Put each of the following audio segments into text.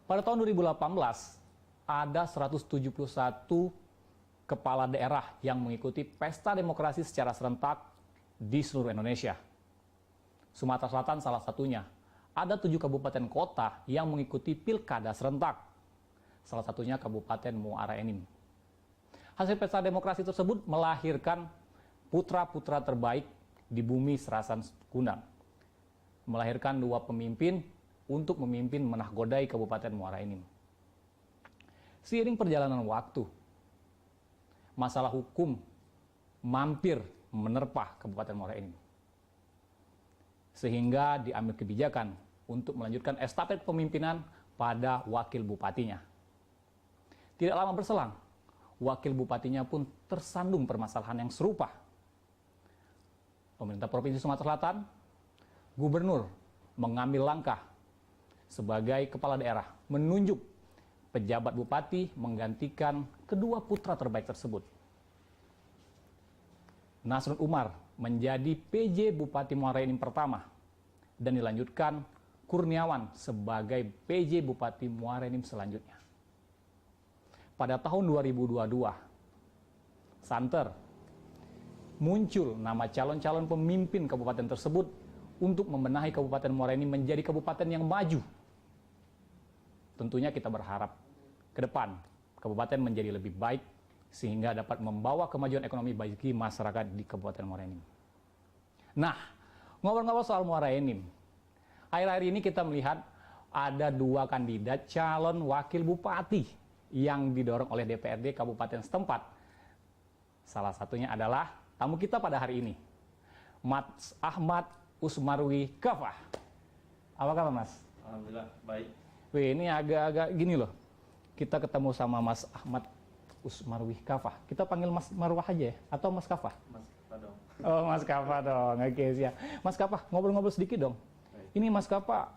Pada tahun 2018, ada 171 kepala daerah yang mengikuti pesta demokrasi secara serentak di seluruh Indonesia. Sumatera Selatan salah satunya. Ada 7 kabupaten kota yang mengikuti pilkada serentak. Salah satunya Kabupaten Muara Enim. Hasil pesta demokrasi tersebut melahirkan putra-putra terbaik di bumi Serasan Kundang. Melahirkan 2 pemimpin untuk memimpin menahkodai Kabupaten Muara Enim. Seiring perjalanan waktu, masalah hukum mampir menerpa Kabupaten Muara Enim. Sehingga diambil kebijakan untuk melanjutkan estafet kepemimpinan pada wakil bupatinya. Tidak lama berselang, wakil bupatinya pun tersandung permasalahan yang serupa. Pemerintah Provinsi Sumatera Selatan, gubernur mengambil langkah sebagai kepala daerah menunjuk pejabat bupati menggantikan kedua putra terbaik tersebut. Nasrun Umar menjadi PJ Bupati Muara Enim pertama dan dilanjutkan Kurniawan sebagai PJ Bupati Muara Enim selanjutnya. Pada tahun 2022, santer muncul nama calon-calon pemimpin kabupaten tersebut untuk membenahi Kabupaten Muara Enim menjadi kabupaten yang maju. Tentunya kita berharap ke depan kabupaten menjadi lebih baik sehingga dapat membawa kemajuan ekonomi bagi masyarakat di Kabupaten Muara Enim. Nah, ngobrol-ngobrol soal Muara Enim, akhir-akhir ini kita melihat ada 2 kandidat calon wakil bupati yang didorong oleh DPRD Kabupaten setempat. Salah satunya adalah tamu kita pada hari ini, Mas Ahmad Usmarwi Kafah. Apa kabar, Mas? Alhamdulillah, baik. Wih, ini agak-agak gini loh. Kita ketemu sama Mas Ahmad Usmarwi Kafah. Kita panggil Mas Marwah aja ya? Atau Mas Kafah? Mas Kafah dong. Oh, Mas Kafah dong. Oke, siap. Mas Kafah, ngobrol-ngobrol sedikit dong. Baik. Ini Mas Kafah,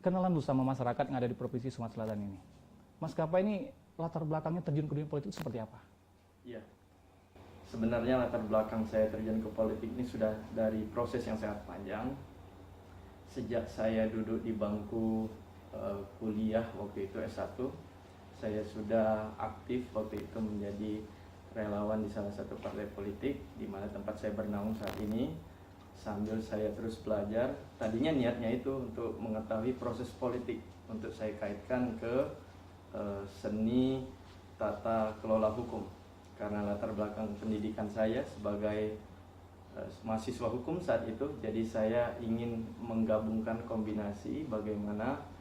kenalan dulu sama masyarakat yang ada di Provinsi Sumatera Selatan ini. Mas Kafah ini latar belakangnya terjun ke dunia politik seperti apa? Iya. Sebenarnya latar belakang saya terjun ke politik ini sudah dari proses yang sangat panjang. Sejak saya duduk di bangku kuliah waktu itu S1, saya sudah aktif waktu itu menjadi relawan di salah satu partai politik di mana tempat saya bernaung saat ini. Sambil saya terus belajar, tadinya niatnya itu untuk mengetahui proses politik, untuk saya kaitkan ke seni tata kelola hukum. Karena latar belakang pendidikan saya sebagai mahasiswa hukum saat itu, jadi saya ingin menggabungkan kombinasi bagaimana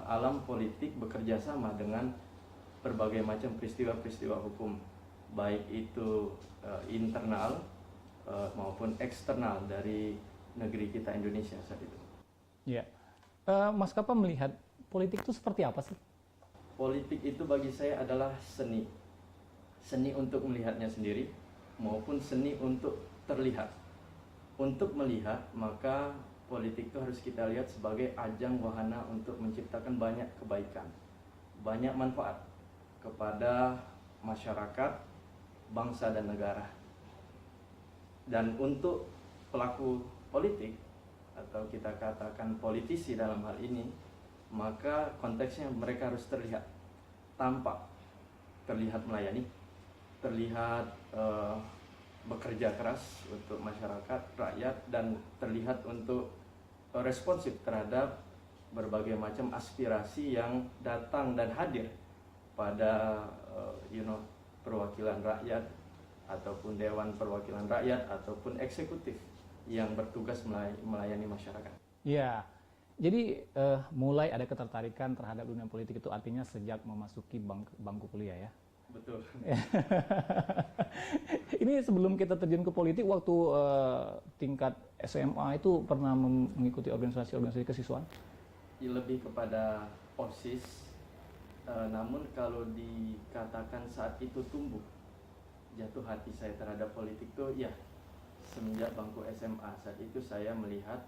alam politik bekerja sama dengan berbagai macam peristiwa-peristiwa hukum, baik itu internal maupun eksternal dari negeri kita Indonesia saat itu. Iya. Mas Kafah melihat politik itu seperti apa sih? Politik itu bagi saya adalah seni. Seni untuk melihatnya sendiri maupun seni untuk terlihat. Untuk melihat, maka politik itu harus kita lihat sebagai ajang wahana untuk menciptakan banyak kebaikan, banyak manfaat kepada masyarakat, bangsa dan negara. Dan untuk pelaku politik atau kita katakan politisi dalam hal ini, maka konteksnya mereka harus terlihat, tampak, terlihat melayani, terlihat bekerja keras untuk masyarakat, rakyat, dan terlihat untuk responsif terhadap berbagai macam aspirasi yang datang dan hadir pada perwakilan rakyat ataupun Dewan Perwakilan Rakyat ataupun eksekutif yang bertugas melayani masyarakat. Iya. Jadi mulai ada ketertarikan terhadap dunia politik itu artinya sejak memasuki bangku kuliah ya? Betul. Ini sebelum kita terjun ke politik, waktu tingkat SMA itu pernah mengikuti organisasi-organisasi kesiswaan? Lebih kepada OSIS, namun kalau dikatakan saat itu tumbuh jatuh hati saya terhadap politik itu ya semenjak bangku SMA. Saat itu saya melihat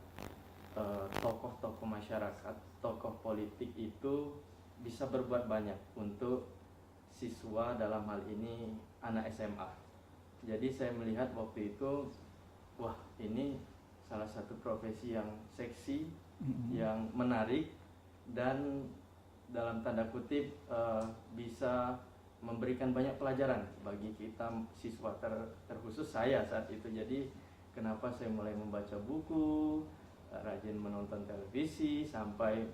tokoh-tokoh masyarakat, tokoh politik itu bisa berbuat banyak untuk siswa, dalam hal ini anak SMA. Jadi saya melihat waktu itu, wah ini salah satu profesi yang seksi, yang menarik, dan dalam tanda kutip bisa memberikan banyak pelajaran bagi kita siswa terkhusus saya saat itu. Jadi kenapa saya mulai membaca buku, rajin menonton televisi, sampai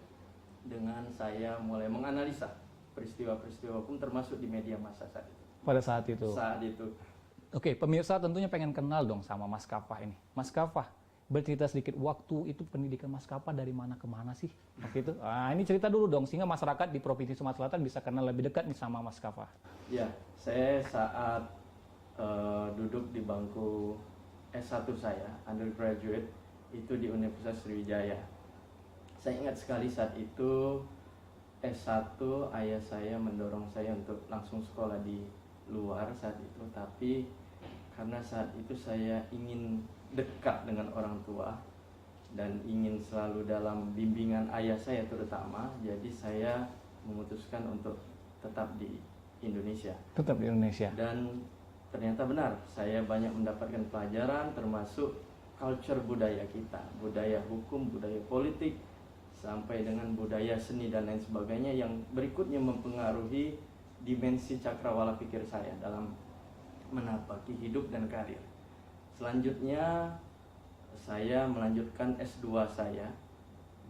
dengan saya mulai menganalisa peristiwa-peristiwa hukum termasuk di media massa saat itu. Pada saat itu. Saat itu. Oke, pemirsa tentunya pengen kenal dong sama Mas Kafah ini. Mas Kafah, bercerita sedikit waktu itu pendidikan Mas Kafah dari mana ke mana sih waktu itu? Ah, ini cerita dulu dong sehingga masyarakat di Provinsi Sumatera Selatan bisa kenal lebih dekat nih sama Mas Kafah. Ya, saya saat duduk di bangku S1 saya, undergraduate, itu di Universitas Sriwijaya. Saya ingat sekali saat itu S1 ayah saya mendorong saya untuk langsung sekolah di luar saat itu, tapi karena saat itu saya ingin dekat dengan orang tua dan ingin selalu dalam bimbingan ayah saya terutama, jadi saya memutuskan untuk tetap di Indonesia. Tetap di Indonesia. Dan ternyata benar, saya banyak mendapatkan pelajaran termasuk culture budaya kita, budaya hukum, budaya politik, sampai dengan budaya seni dan lain sebagainya yang berikutnya mempengaruhi dimensi cakrawala pikir saya dalam menapaki hidup dan karir. Selanjutnya saya melanjutkan S2 saya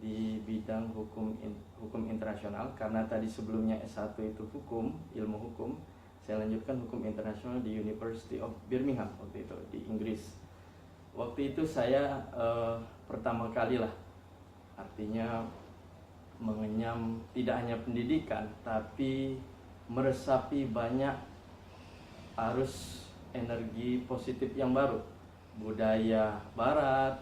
di bidang hukum internasional, karena tadi sebelumnya S1 itu hukum, ilmu hukum. Saya lanjutkan hukum internasional di University of Birmingham waktu itu di Inggris. Waktu itu saya pertama kali lah, artinya mengenyam tidak hanya pendidikan tapi meresapi banyak arus energi positif yang baru, budaya barat,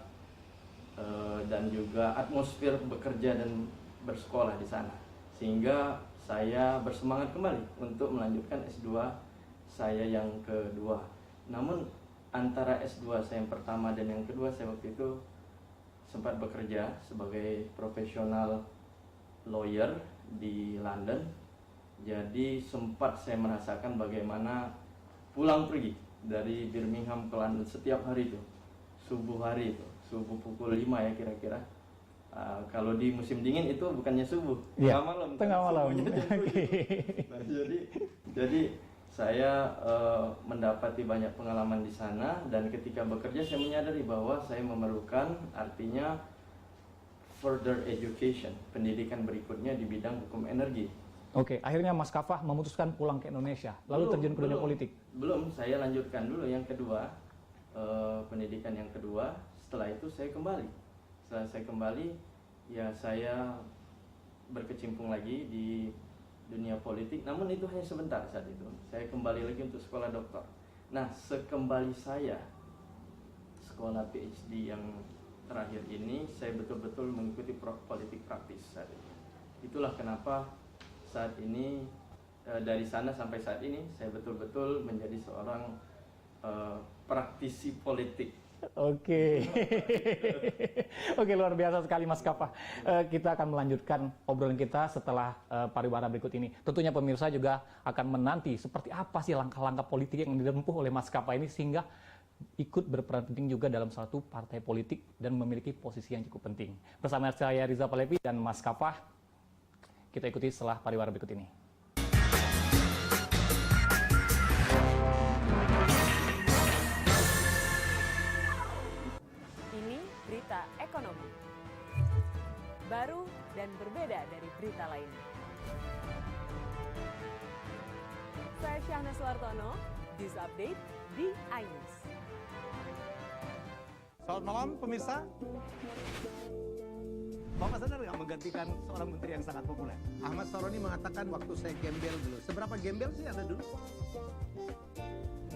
dan juga atmosfer bekerja dan bersekolah di sana, sehingga saya bersemangat kembali untuk melanjutkan S2 saya yang kedua. Namun antara S2 saya yang pertama dan yang kedua, saya waktu itu sempat bekerja sebagai profesional lawyer di London. Jadi sempat saya merasakan bagaimana pulang pergi dari Birmingham ke London setiap hari itu, subuh hari itu, subuh pukul 5 ya kira-kira. Kalau di musim dingin itu bukannya subuh, ya, tengah malam. Okay. Nah, jadi saya mendapati banyak pengalaman di sana, dan ketika bekerja saya menyadari bahwa saya memerlukan artinya further education, pendidikan berikutnya di bidang hukum energi. Oke, akhirnya Mas Kafah memutuskan pulang ke Indonesia, lalu terjun ke dunia politik. Belum, saya lanjutkan dulu yang kedua, pendidikan yang kedua. Setelah itu saya kembali. Setelah saya kembali, ya saya berkecimpung lagi di dunia politik. Namun itu hanya sebentar saat itu. Saya kembali lagi untuk sekolah doktor. Nah, sekembali saya sekolah PhD yang terakhir ini, saya betul-betul mengikuti politik praktis saat itu. Itulah kenapa saat ini dari sana sampai saat ini saya betul-betul menjadi seorang praktisi politik. Oke. Oke, luar biasa sekali Mas Kafah. Kita akan melanjutkan obrolan kita setelah pariwara berikut ini. Tentunya pemirsa juga akan menanti seperti apa sih langkah-langkah politik yang ditempuh oleh Mas Kafah ini sehingga ikut berperan penting juga dalam suatu partai politik dan memiliki posisi yang cukup penting. Bersama saya Riza Palevi dan Mas Kafah, kita ikuti setelah pariwara berikut ini. Ini berita ekonomi. Baru dan berbeda dari berita lainnya. Saya Syahna Suartono, News Update di iNews. Selamat malam pemirsa. Bapak sadar nggak menggantikan seorang menteri yang sangat populer? Ahmad Saroni mengatakan waktu saya gembel dulu. Seberapa gembel sih Anda dulu?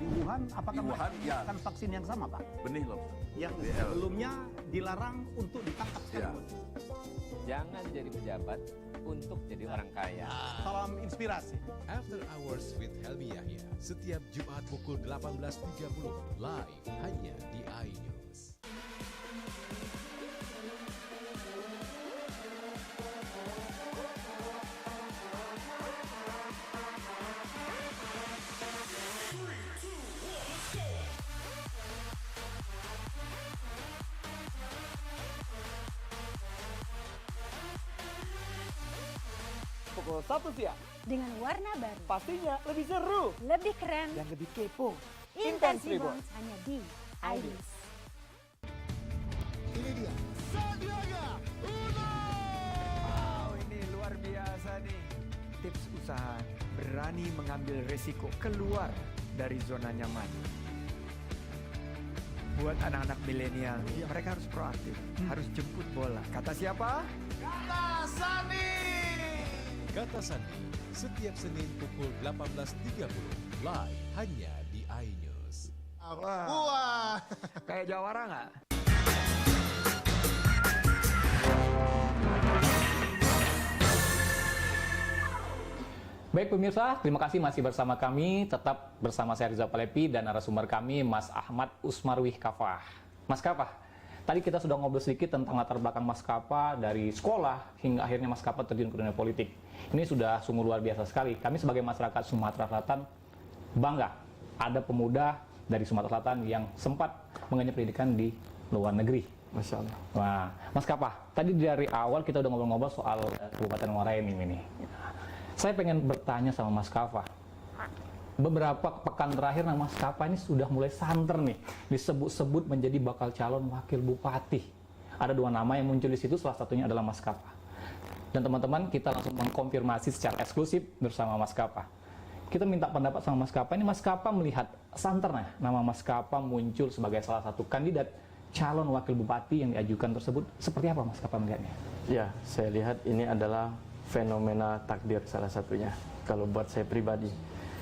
Di Wuhan, apakah Di Wuhan, mereka ya. menggunakan vaksin yang sama, Pak? Benih loh. Yang BL. sebelumnya dilarang untuk ditangkap sekalipun. Jangan jadi pejabat untuk jadi orang kaya. Salam inspirasi. After Hours with Helmi Yahya, setiap Jumat pukul 18.30 live hanya di iNews. Pukul pukul 1 siang. Dengan warna baru, Pastinya lebih seru lebih keren, dan lebih kepo. Intense Intense Reborn. Reborn hanya di iNews. Ini dia. Wow, ini luar biasa nih. Tips usaha berani mengambil risiko keluar dari zona nyaman. Buat anak-anak milenial, mereka harus proaktif, harus jemput bola. Kata siapa? Kata Sandi, setiap Senin pukul 18.30 live hanya di iNews. Kayak jawara nggak? Baik pemirsa, terima kasih masih bersama kami. Tetap bersama saya Rizal Palepi dan narasumber kami Mas Ahmad Usmarwih Kafah. Mas Kafah, tadi kita sudah ngobrol sedikit tentang latar belakang Mas Kafah dari sekolah hingga akhirnya Mas Kafah terjun ke dunia politik. Ini sudah sungguh luar biasa sekali. Kami sebagai masyarakat Sumatera Selatan bangga ada pemuda dari Sumatera Selatan yang sempat mengenyam pendidikan di luar negeri. Masya Allah. Wah, Mas Kafah, tadi dari awal kita udah ngobrol-ngobrol soal Kabupaten Muara Enim ini. Saya pengen bertanya sama Mas Kafah. Beberapa pekan terakhir nama Mas Kafah ini sudah mulai santer nih, disebut-sebut menjadi bakal calon wakil bupati. Ada dua nama yang muncul di situ, salah satunya adalah Mas Kafah. Dan teman-teman, kita langsung mengkonfirmasi secara eksklusif bersama Mas Kafah. Kita minta pendapat sama Mas Kafah. Ini Mas Kafah melihat santer nama Mas Kafah muncul sebagai salah satu kandidat calon wakil bupati yang diajukan tersebut. Seperti apa Mas Kafah melihatnya? Ya, saya lihat ini adalah fenomena takdir salah satunya. Kalau buat saya pribadi,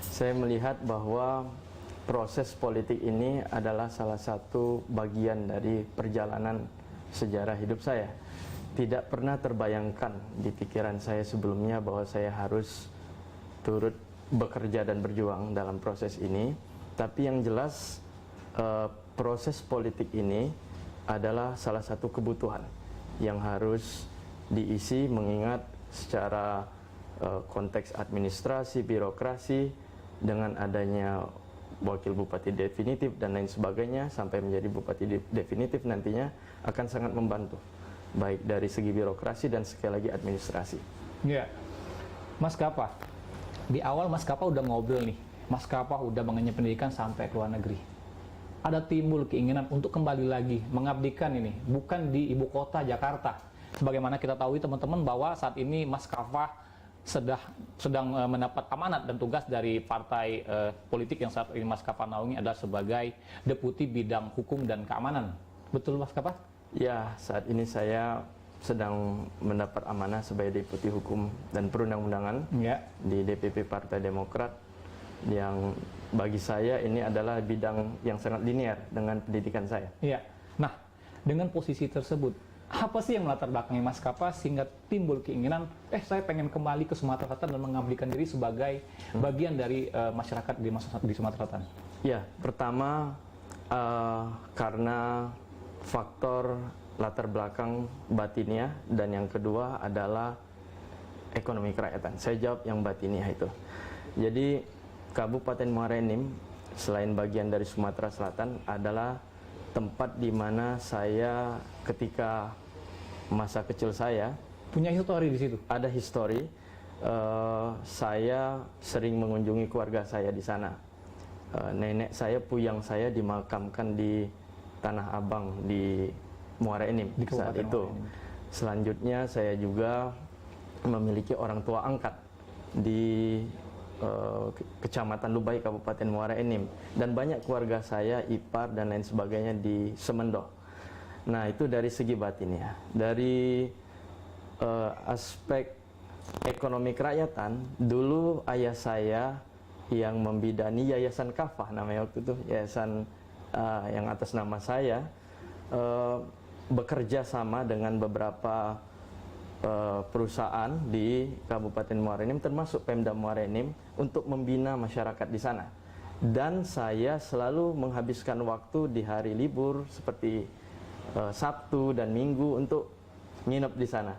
saya melihat bahwa proses politik ini adalah salah satu bagian dari perjalanan sejarah hidup saya. Tidak pernah terbayangkan di pikiran saya sebelumnya bahwa saya harus turut bekerja dan berjuang dalam proses ini. Tapi yang jelas proses politik ini adalah salah satu kebutuhan yang harus diisi, mengingat secara konteks administrasi, birokrasi, dengan adanya wakil bupati definitif dan lain sebagainya sampai menjadi bupati definitif nantinya akan sangat membantu, baik dari segi birokrasi dan sekali lagi administrasi. Ya, Mas Kafah, di awal Mas Kafah udah ngobrol nih, Mas Kafah udah mengenyam pendidikan sampai ke luar negeri. Ada timbul keinginan untuk kembali lagi mengabdikan ini, bukan di ibu kota Jakarta. Sebagaimana kita tahu teman-teman bahwa saat ini Mas Kafah sedang mendapat amanat dan tugas dari partai politik yang saat ini Mas Kafah naungi adalah sebagai Deputi Bidang Hukum dan Keamanan. Betul Mas Kafah? Ya, saat ini saya sedang mendapat amanah sebagai Deputi Hukum dan Perundang-undangan di DPP Partai Demokrat, yang bagi saya ini adalah bidang yang sangat linear dengan pendidikan saya. Iya. Nah, dengan posisi tersebut, apa sih yang melatar belakangi Mas Kafah sehingga timbul keinginan, saya pengen kembali ke Sumatera Selatan dan mengabdikan diri sebagai bagian dari masyarakat di Sumatera Selatan? Ya, pertama karena faktor latar belakang batinnya, dan yang kedua adalah ekonomi kerakyatan. Saya jawab yang batinnya itu. Jadi Kabupaten Muara Enim selain bagian dari Sumatera Selatan adalah tempat di mana saya ketika masa kecil saya punya histori di situ. Ada histori. Saya sering mengunjungi keluarga saya di sana. Nenek saya, puyang saya dimakamkan di Tanah Abang di Muara Enim saat itu. Selanjutnya saya juga memiliki orang tua angkat di Kecamatan Lubai, Kabupaten Muara Enim, dan banyak keluarga saya, ipar dan lain sebagainya di Semendo. Nah, itu dari segi batinnya. Dari aspek ekonomi kerakyatan, dulu ayah saya yang membidani Yayasan Kafah namanya waktu itu, yayasan yang atas nama saya, bekerja sama dengan beberapa perusahaan di Kabupaten Muara Enim, termasuk Pemda Muara Enim, untuk membina masyarakat di sana. Dan saya selalu menghabiskan waktu di hari libur seperti Sabtu dan Minggu untuk nginep di sana.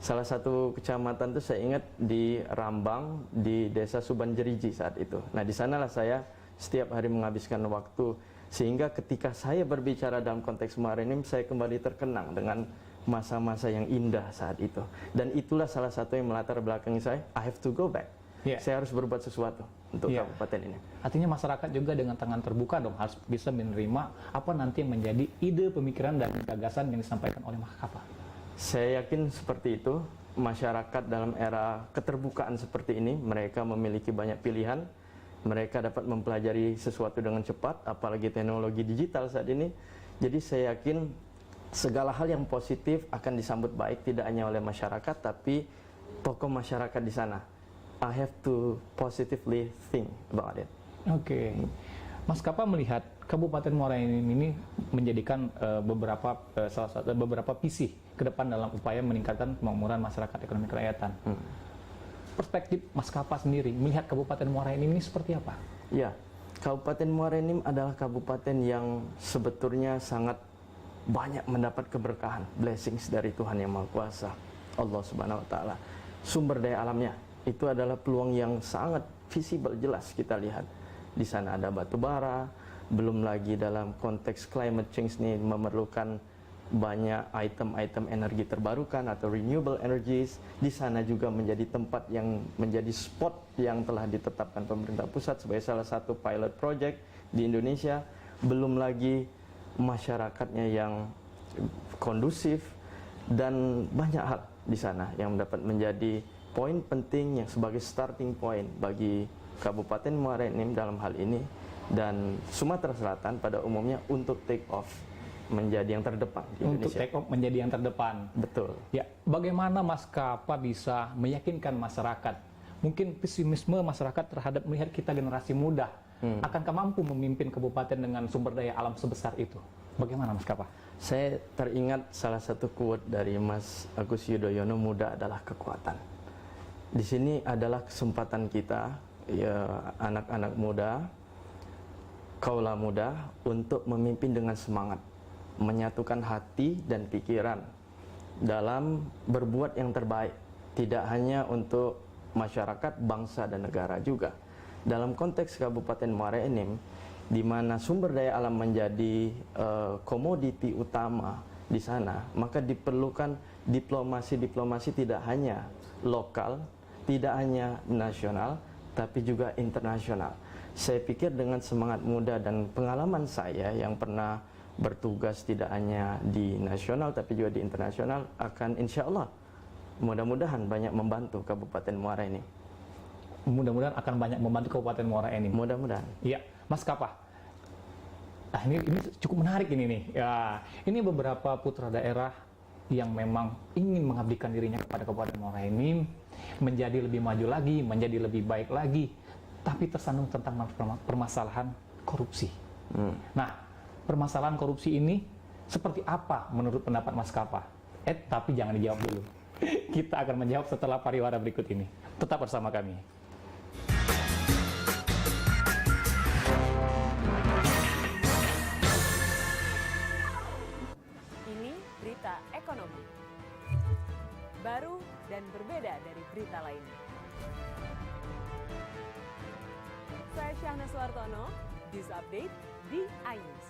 Salah satu kecamatan itu saya ingat di Rambang, di Desa Subanjeriji saat itu. Nah, di sanalah saya setiap hari menghabiskan waktu, sehingga ketika saya berbicara dalam konteks Muara Enim, saya kembali terkenang dengan masa-masa yang indah saat itu. Dan itulah salah satu yang melatar belakangi saya, I have to go back. Yeah. Saya harus berbuat sesuatu untuk Yeah. kabupaten ini. Artinya masyarakat juga dengan tangan terbuka dong harus bisa menerima apa nanti yang menjadi ide, pemikiran, dan gagasan yang disampaikan oleh Maskapa. Saya yakin seperti itu. Masyarakat dalam era keterbukaan seperti ini, mereka memiliki banyak pilihan. Mereka dapat mempelajari sesuatu dengan cepat, apalagi teknologi digital saat ini. Jadi saya yakin segala hal yang positif akan disambut baik, tidak hanya oleh masyarakat, tapi tokoh masyarakat di sana. I have to positively think about it. Oke. Maskapa melihat Kabupaten Muara Enim ini menjadikan beberapa visi ke depan dalam upaya meningkatkan kemakmuran masyarakat ekonomi kerakyatan. Perspektif Maskapa sendiri melihat Kabupaten Muara Enim ini seperti apa? Ya, Kabupaten Muara Enim adalah kabupaten yang sebetulnya sangat banyak mendapat keberkahan, blessings dari Tuhan Yang Maha Kuasa, Allah Subhanahu wa taala. Sumber daya alamnya itu adalah peluang yang sangat visible, jelas kita lihat. Di sana ada batu bara, belum lagi dalam konteks climate change ini memerlukan banyak item-item energi terbarukan atau renewable energies. Di sana juga menjadi tempat yang menjadi spot yang telah ditetapkan pemerintah pusat sebagai salah satu pilot project di Indonesia. Belum lagi masyarakatnya yang kondusif dan banyak hal di sana yang dapat menjadi poin penting yang sebagai starting point bagi Kabupaten Muara Enim dalam hal ini dan Sumatera Selatan pada umumnya untuk take off menjadi yang terdepan di Untuk Indonesia. take off menjadi yang terdepan. Betul. Ya, bagaimana Maskapa bisa meyakinkan masyarakat? Mungkin pesimisme masyarakat terhadap melihat kita generasi muda. Akankah mampu memimpin kabupaten dengan sumber daya alam sebesar itu? Bagaimana Maskapa? Saya teringat salah satu quote dari Mas Agus Yudhoyono, muda adalah kekuatan. Di sini adalah kesempatan kita, ya anak-anak muda, kaula muda, untuk memimpin dengan semangat, menyatukan hati dan pikiran dalam berbuat yang terbaik, tidak hanya untuk masyarakat, bangsa, dan negara juga. Dalam konteks Kabupaten Muara Enim, di mana sumber daya alam menjadi komoditi utama di sana, maka diperlukan diplomasi tidak hanya lokal, tidak hanya nasional, tapi juga internasional. Saya pikir dengan semangat muda dan pengalaman saya yang pernah bertugas tidak hanya di nasional tapi juga di internasional, akan insya Allah mudah-mudahan banyak membantu Kabupaten Muara Enim. Mudah-mudahan akan banyak membantu Kabupaten Muara Enim. Mudah-mudahan. Iya, Maskapa. Nah, ini cukup menarik ini nih. Ya, ini beberapa putra daerah yang memang ingin mengabdikan dirinya kepada Kabupaten Muara Enim, menjadi lebih maju lagi, menjadi lebih baik lagi, tapi tersandung tentang permasalahan korupsi. Nah, permasalahan korupsi ini seperti apa menurut pendapat Maskapa? Tapi jangan dijawab dulu. Kita akan menjawab setelah pariwara berikut ini. Tetap bersama kami. Ini berita ekonomi. Baru dan berbeda dari berita lainnya. Saya Syahna Suartono, News Update di iNews.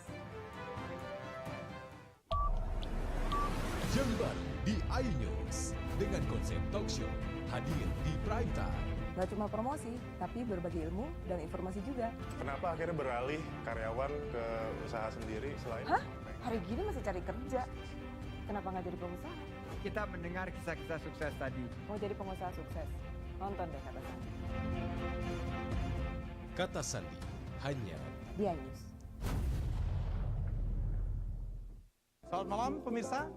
Jember di iNews dengan konsep talk show hadir di prime time. Nggak cuma promosi, tapi berbagi ilmu dan informasi juga. Kenapa akhirnya beralih karyawan ke usaha sendiri selain... Hah? Hari gini masih cari kerja. Kenapa nggak jadi pengusaha? Kita mendengar kisah-kisah sukses tadi. Mau jadi pengusaha sukses? Nonton deh Kata Sandi. Kata Sandi hanya Di iNews. Selamat malam pemirsa.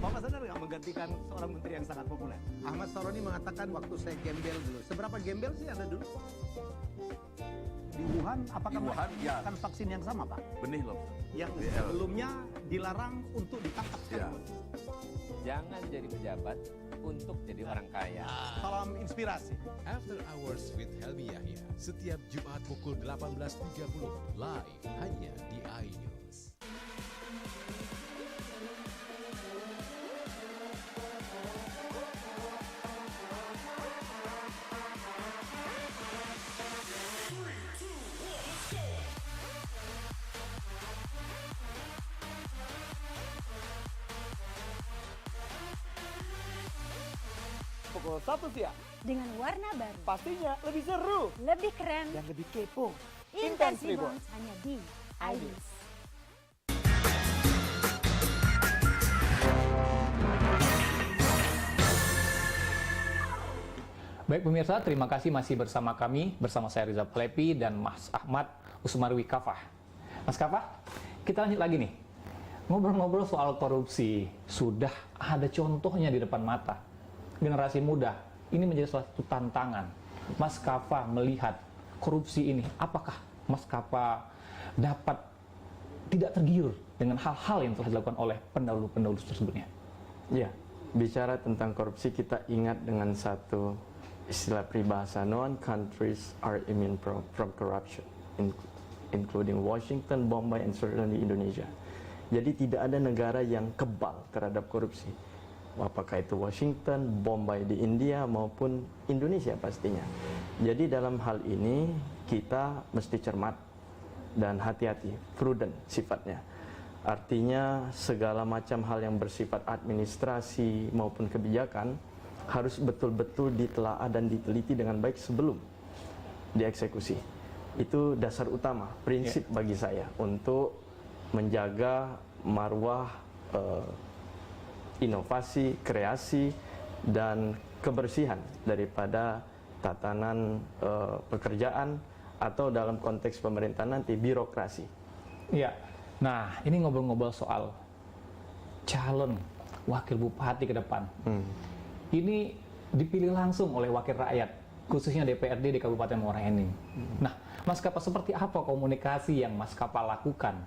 Bapak sadar nggak menggantikan seorang menteri yang sangat populer? Ahmad Saroni mengatakan waktu saya gembel dulu. Seberapa gembel sih Anda dulu? Di Wuhan, apakah Di Wuhan, mereka ya. menggunakan vaksin yang sama, Pak? Benih loh. Yang BL. sebelumnya dilarang untuk ditangkap Ya. sekaligus. Jangan jadi pejabat untuk jadi orang kaya. Salam inspirasi. After Hours with Helmi Yahya setiap Jumat pukul 18.30 live hanya di iNews. pukul 1 siang. Dengan warna baru, Pastinya lebih seru lebih keren, dan lebih kepo. Intense Intense Reborn. Reborn hanya di iNews. Baik pemirsa, terima kasih masih bersama kami, bersama saya Rizal Plepi dan Mas Ahmad Usmarwi Kafah. Mas Kafah, kita lanjut lagi nih. Ngobrol-ngobrol soal korupsi, sudah ada contohnya di depan mata. Generasi muda, ini menjadi salah satu tantangan. Mas Kafah melihat korupsi ini, apakah Mas Kafah dapat tidak tergiur dengan hal-hal yang telah dilakukan oleh pendahulu-pendahulu tersebutnya? Ya, bicara tentang korupsi kita ingat dengan satu istilah peribahasa, no one countries are immune from corruption, including Washington, Bombay, and certainly Indonesia. Jadi tidak ada negara yang kebal terhadap korupsi. Apakah itu Washington, Bombay di India maupun Indonesia pastinya. Jadi dalam hal ini kita mesti cermat dan hati-hati, prudent sifatnya. Artinya segala macam hal yang bersifat administrasi maupun kebijakan harus betul-betul ditelaah dan diteliti dengan baik sebelum dieksekusi. Itu dasar utama, prinsip bagi saya untuk menjaga marwah inovasi, kreasi, dan kebersihan daripada tatanan pekerjaan atau dalam konteks pemerintahan nanti birokrasi. Iya. Nah, ini ngobrol-ngobrol soal calon wakil bupati ke depan. Ini dipilih langsung oleh wakil rakyat, khususnya DPRD di Kabupaten Muara Enim. Nah, Mas Kafah, seperti apa komunikasi yang Mas Kafah lakukan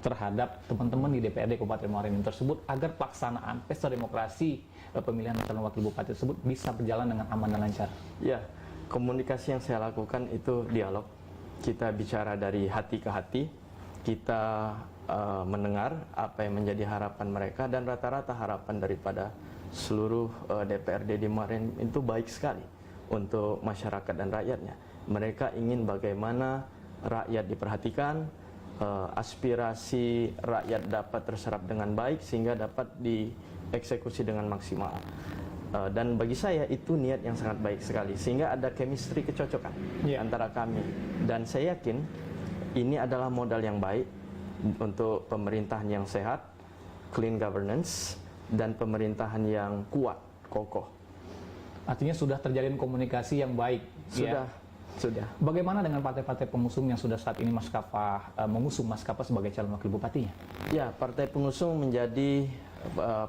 terhadap teman-teman di DPRD Kabupaten Muara Enim tersebut agar pelaksanaan pesta demokrasi pemilihan calon wakil bupati tersebut bisa berjalan dengan aman dan lancar? Ya, komunikasi yang saya lakukan itu dialog. Kita bicara dari hati ke hati, kita mendengar apa yang menjadi harapan mereka, dan rata-rata harapan daripada seluruh DPRD di Muara Enim itu baik sekali untuk masyarakat dan rakyatnya. Mereka ingin bagaimana rakyat diperhatikan, aspirasi rakyat dapat terserap dengan baik sehingga dapat dieksekusi dengan maksimal. Dan bagi saya itu niat yang sangat baik sekali sehingga ada chemistry, kecocokan antara kami. Dan saya yakin ini adalah modal yang baik untuk pemerintahan yang sehat, clean governance, dan pemerintahan yang kuat, kokoh. Artinya sudah terjalin komunikasi yang baik. Sudah. Bagaimana dengan partai-partai pengusung yang sudah saat ini Mas Kafah mengusung Mas Kafah sebagai calon wakil bupatinya? Ya, partai pengusung menjadi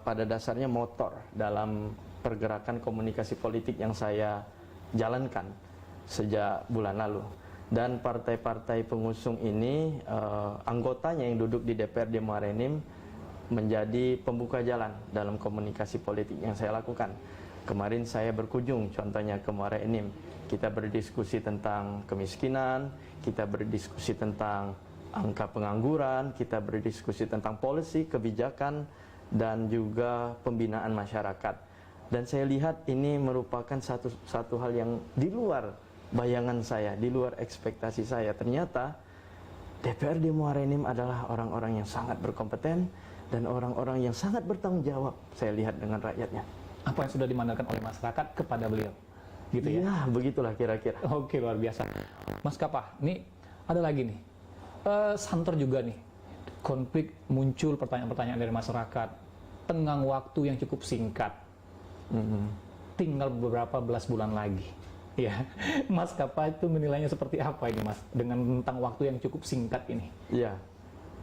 pada dasarnya motor dalam pergerakan komunikasi politik yang saya jalankan sejak bulan lalu. Dan partai-partai pengusung ini, anggotanya yang duduk di DPRD Muara Enim menjadi pembuka jalan dalam komunikasi politik yang saya lakukan. Kemarin saya berkunjung contohnya ke Muara Enim. Kita berdiskusi tentang kemiskinan, kita berdiskusi tentang angka pengangguran, kita berdiskusi tentang policy, kebijakan, dan juga pembinaan masyarakat. Dan saya lihat ini merupakan satu hal yang di luar bayangan saya, di luar ekspektasi saya. Ternyata DPRD Muara Enim adalah orang-orang yang sangat berkompeten dan orang-orang yang sangat bertanggung jawab, saya lihat, dengan rakyatnya. Apa yang sudah dimandatkan oleh masyarakat kepada beliau? Gitu ya? Ya, begitulah kira-kira. Oke, luar biasa. Mas Kafah, nih ada lagi nih. Santer juga nih. Konflik muncul, pertanyaan-pertanyaan dari masyarakat. Tenggang waktu yang cukup singkat. Tinggal beberapa belas bulan lagi. Ya, Mas Kafah itu menilainya seperti apa ini, Mas? Dengan tentang waktu yang cukup singkat ini. Ya,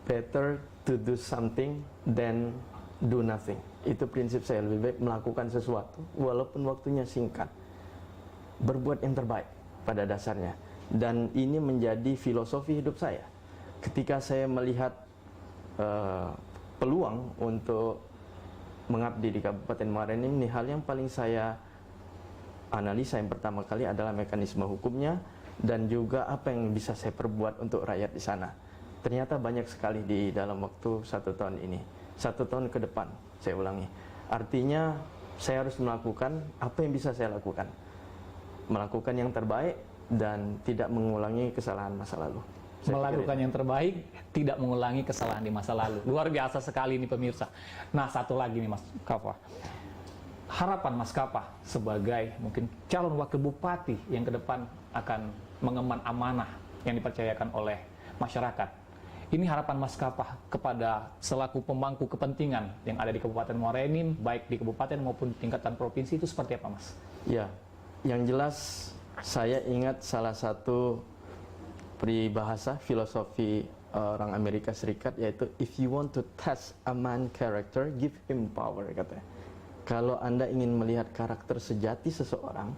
better to do something than do nothing. Itu prinsip saya, lebih baik melakukan sesuatu walaupun waktunya singkat. Berbuat yang terbaik pada dasarnya. Dan ini menjadi filosofi hidup saya. Ketika saya melihat peluang untuk mengabdi di Kabupaten Muara Enim, ini hal yang paling saya analisa yang pertama kali adalah mekanisme hukumnya dan juga apa yang bisa saya perbuat untuk rakyat di sana. Ternyata banyak sekali di dalam waktu 1 tahun ini. 1 tahun ke depan, saya ulangi. Artinya saya harus melakukan apa yang bisa saya lakukan. Melakukan yang terbaik dan tidak mengulangi kesalahan masa lalu. Melakukan yang terbaik, tidak mengulangi kesalahan di masa lalu. Luar biasa sekali ini pemirsa. Nah, satu lagi nih Mas Kafah. harapan Mas Kapa sebagai mungkin calon wakil bupati yang ke depan akan mengemban amanah yang dipercayakan oleh masyarakat. Ini harapan Mas Kapa kepada selaku pemangku kepentingan yang ada di Kabupaten Muara Enim, baik di kabupaten maupun tingkatan provinsi, itu seperti apa, Mas? Ya, yang jelas saya ingat salah satu peribahasa filosofi orang Amerika Serikat, yaitu if you want to test a man character, give him power, katanya. Kalau Anda ingin melihat karakter sejati seseorang,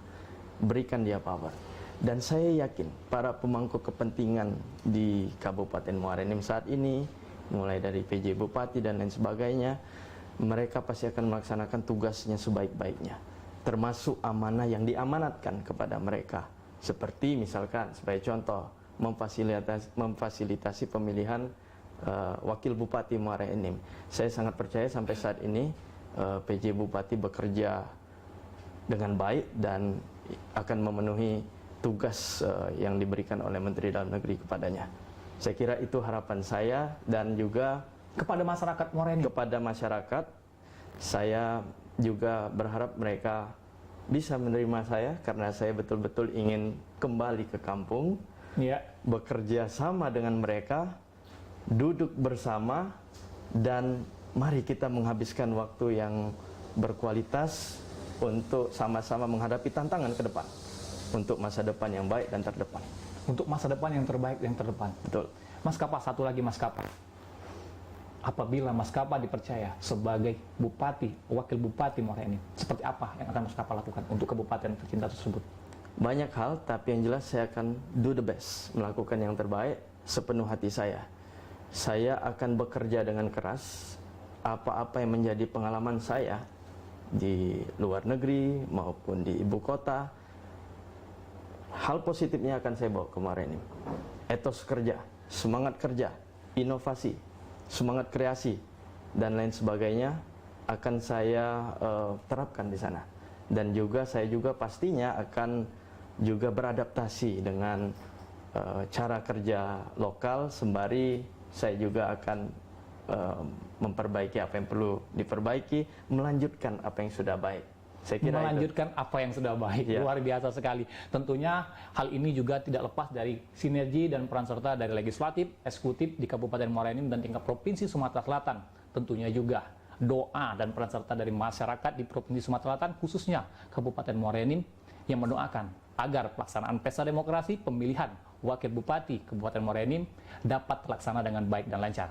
berikan dia power. Dan saya yakin para pemangku kepentingan di Kabupaten Muara Enim saat ini, mulai dari PJ Bupati dan lain sebagainya, mereka pasti akan melaksanakan tugasnya sebaik-baiknya, termasuk amanah yang diamanatkan kepada mereka. Seperti misalkan, sebagai contoh, memfasilitasi pemilihan wakil Bupati Muara Enim. Saya sangat percaya sampai saat ini PJ Bupati bekerja dengan baik dan akan memenuhi tugas yang diberikan oleh Menteri Dalam Negeri kepadanya. Saya kira itu harapan saya, dan juga Kepada masyarakat Muara Enim. kepada masyarakat, saya juga berharap mereka bisa menerima saya, karena saya betul-betul ingin kembali ke kampung, Ya. bekerja sama dengan mereka, duduk bersama, dan mari kita menghabiskan waktu yang berkualitas untuk sama-sama menghadapi tantangan ke depan, untuk masa depan yang baik dan terdepan. Untuk masa depan yang terbaik dan terdepan. Betul. Mas Kapa, satu lagi Mas Kapa. Apabila Mas Kapa dipercaya sebagai bupati, wakil bupati Muara Enim, seperti apa yang akan Mas Kapa lakukan untuk kabupaten tercinta tersebut? Banyak hal, tapi yang jelas saya akan do the best, melakukan yang terbaik sepenuh hati saya. Saya akan bekerja dengan keras, apa-apa yang menjadi pengalaman saya di luar negeri maupun di ibu kota, hal positifnya akan saya bawa ke Muara Enim. Etos kerja, semangat kerja, inovasi, semangat kreasi, dan lain sebagainya akan saya terapkan di sana. Dan juga saya juga pastinya akan juga beradaptasi dengan cara kerja lokal, sembari saya juga akan memperbaiki apa yang perlu diperbaiki, melanjutkan apa yang sudah baik. Saya kira melanjutkan apa yang sudah baik. Ya. Luar biasa sekali. Tentunya hal ini juga tidak lepas dari sinergi dan peran serta dari legislatif, eksekutif di Kabupaten Muara Enim dan tingkat Provinsi Sumatera Selatan. Tentunya juga doa dan peran serta dari masyarakat di Provinsi Sumatera Selatan, khususnya Kabupaten Muara Enim, yang mendoakan agar pelaksanaan pesta demokrasi pemilihan wakil bupati Kabupaten Muara Enim dapat terlaksana dengan baik dan lancar.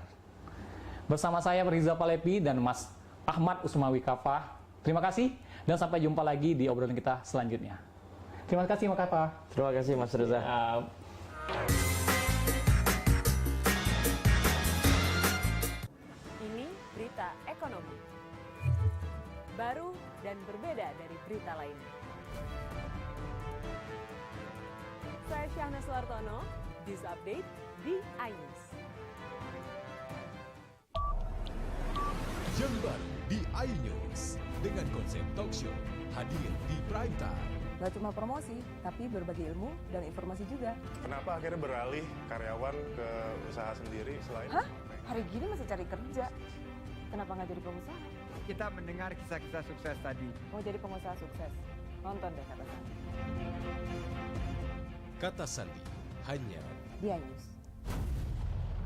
Bersama saya Riza Palepi dan Mas Ahmad Usmawi Kapa. Terima kasih dan sampai jumpa lagi di obrolan kita selanjutnya. Terima kasih Mas Kapa. Terima kasih Mas Reza. Ini berita ekonomi. Baru dan berbeda dari berita lainnya. Saya Syahna Sulartono, News Update di iNews. Yang baru di iNews dengan konsep talk show hadir di prime time. Gak cuma promosi, tapi berbagi ilmu dan informasi juga. Kenapa akhirnya beralih karyawan ke usaha sendiri selain? Hah? Hari gini masih cari kerja. Kenapa nggak jadi pengusaha? Kita mendengar kisah-kisah sukses tadi. Mau jadi pengusaha sukses? Nonton deh Kata Sandi. Kata Sandi hanya Di iNews.